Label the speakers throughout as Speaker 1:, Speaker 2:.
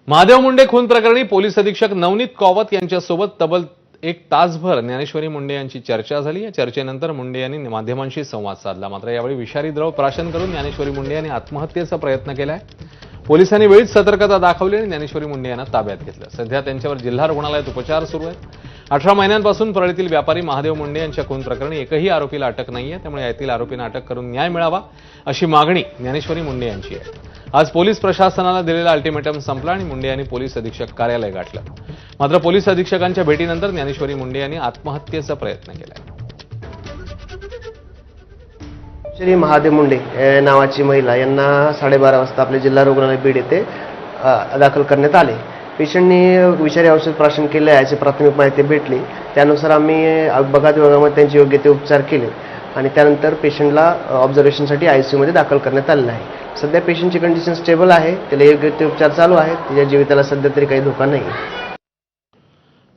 Speaker 1: महादेव मुंडे खून प्रकरणी पोलीस अधीक्षक नवनीत कौवत यांच्यासोबत तब्बल 1 तासभर ज्ञानेश्वरी मुंडे यांची चर्चा झाली। या चर्चेनंतर मुंडे यांनी माध्यमांशी संवाद साधला। मात्र यावेळी विषारी द्रव प्राशन करून ज्ञानेश्वरी मुंडे यांनी आत्महत्येचा प्रयत्न केलाय। पोलिसांनी वेळीच सतर्कता दाखवली आणि ज्ञानेश्वरी मुंडे यांना ताब्यात घेतलं। सध्या त्यांच्यावर जिल्हा रुग्णालयात उपचार सुरू आहेत। 18 महिन्यांपासून परळीतील व्यापारी महादेव मुंडे यांच्या खून प्रकरणी एकही आरोपीला अटक नाहीये, त्यामुळे यातील आरोपींना अटक करून न्याय मिळावा अशी मागणी ज्ञानेश्वरी मुंडे यांची आहे। आज पोलीस प्रशासनाला दिलेला अल्टिमेटम संपला आणि मुंडे यांनी पोलीस अधीक्षक कार्यालय गाठलं। मात्र पोलीस अधीक्षकांच्या भेटीनंतर ज्ञानेश्वरी मुंडे यांनी आत्महत्येचा प्रयत्न केलाय।
Speaker 2: श्री महादेव मुंडे नावाची महिला यांना 12:30 वाजता आपले जिल्हा रुग्णालय बीड येथे दाखल करण्यात आले। पेशंटनी विषारी औषध प्राशन केले याची प्राथमिक माहिती भेटली। त्यानुसार आम्ही अपघात विभागामध्ये त्यांचे योग्य ते उपचार केले आणि त्यानंतर पेशंटला ऑब्झर्वेशनसाठी आयसीयू मध्ये दाखल करण्यात आलेलं आहे। सध्या पेशंटची कंडिशन स्टेबल आहे, त्याला योग्य ते उपचार चालू आहेत, त्याच्या जीविताला सध्या तरी काही धोका नाही।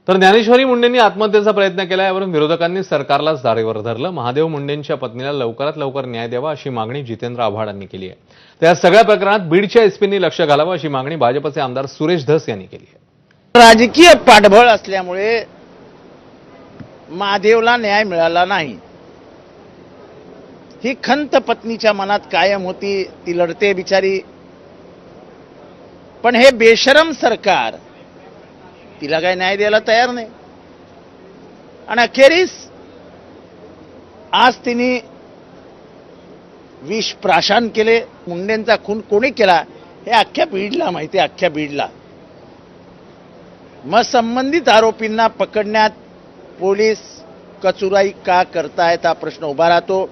Speaker 1: तर ज्ञानेश्वरी मुंडेंनी आत्महत्येचा प्रयत्न केला, यावरून विरोधकांनी सरकारलाच दारेवर धरलं। महादेव मुंडेंच्या पत्नीला लवकरात लवकर न्याय द्यावा अशी मागणी जितेंद्र आव्हाडांनी केली आहे। त्या सगळ्या प्रकरणात बीडच्या एसपींनी लक्ष घालावं अशी मागणी भाजपचे आमदार सुरेश धस यांनी केली आहे।
Speaker 3: राजकीय पाठबळ असल्यामुळे महादेवला न्याय मिळाला नाही, ही खंत पत्नीच्या मनात कायम होती। ती लढते बिचारी, पण हे बेशरम सरकार तिला काय न्याय द्यायला तयार नाही। आणि अखेरीस आज तिने विष प्राशन केले। मुंडेंचा खून कोणी केला हे अख्ख्या बीडला माहिती आहे, अख्ख्या बीडला। मग संबंधित आरोपींना पकडण्यात पोलीस कचुराई का करतायत हा प्रश्न उभा राहतो।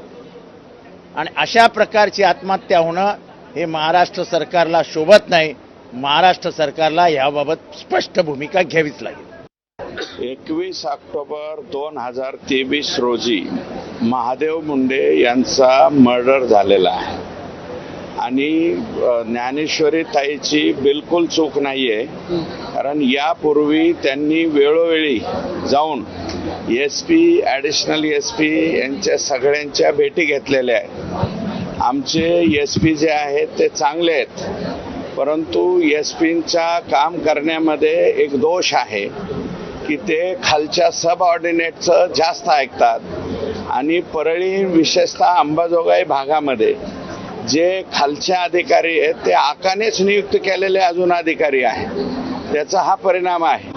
Speaker 3: आणि अशा प्रकारची आत्महत्या होणं हे महाराष्ट्र सरकारला शोभत नाही। महाराष्ट्र सरकारला याबाबत स्पष्ट भूमिका घ्यावीच लागेल।
Speaker 4: 21 ऑक्टोबर 2023 रोजी महादेव मुंडे यांचा मर्डर झालेला आहे आणि ज्ञानेश्वरी ताईची बिलकुल चूक नाहीये, कारण यापूर्वी त्यांनी वेळोवेळी जाऊन एसपी, ॲडिशनल एसपी यांच्या सगळ्यांच्या भेटी घेतलेल्या आहेत। आमचे एसपी जे आहेत ते चांगले आहेत, परंतु एसपींच्या काम करण्यामध्ये एक दोष आहे की ते खालच्या सबऑर्डिनेटचं जास्त ऐकतात आणि परळी विशेषतः अंबाजोगाई भागामध्ये जे खालचे अधिकारी आहेत ते आकानेच नियुक्त केलेले अजून अधिकारी आहेत, त्याचा हा परिणाम आहे।